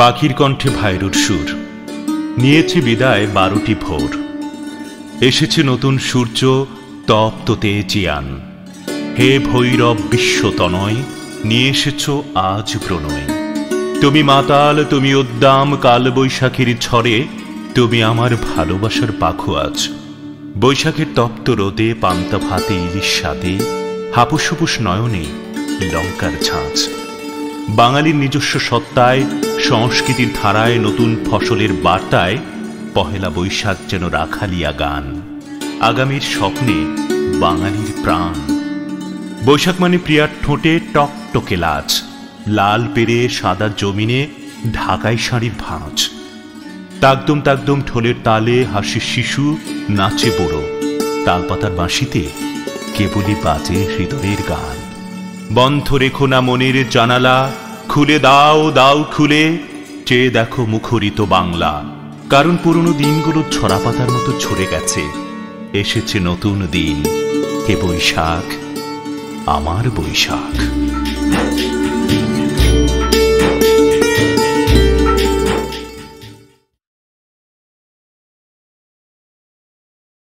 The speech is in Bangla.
পাখির কণ্ঠে ভাইরুর সুর নিয়েছে বিদায় 12টি ভোর। এসেছে নতুন সূর্য তপ্ত তেজিয়ান। হে ভৈরব বিশ্বতনয়, নিয়ে এসেছ আজ প্রণয়। তুমি মাতাল, তুমি উদ্দাম কাল বৈশাখীর ঝড়ে, তুমি আমার ভালোবাসার পাখোয়াজ। বৈশাখের তপ্ত রোদে পান্তা ভাতে ইলিশ স্বাদে, হাপুস হুপুস নয়নে লঙ্কার ঝাঁঝ। বাঙালির নিজস্ব সত্তায়, সংস্কৃতির ধারায়, নতুন ফসলের বার্তায় পহেলা বৈশাখ যেন রাখালিয়া গান। আগামীর স্বপ্নে বাঙালির প্রাণ। বৈশাখ মানে প্রিয়ার ঠোঁটে টকটকে লাজ, লাল পেরে সাদা জমিনে ঢাকাই শাড়ির ভাঁজ। তাকদম তাকদম ঢোলের তালে হাসি শিশু, নাচে বড়। তালপাতার বাঁশিতে কেবলই বাজে হৃদয়ের গান। বন্ধ রেখো না মনের জানালা, খুলে দাও দাও খুলে, চেয়ে দেখো মুখরিত বাংলা। কারণ পুরনো দিনগুলো ছড়াপাতার মতো ঝরে গেছে, এসেছে নতুন দিন। হে বৈশাখ, আমার বৈশাখ।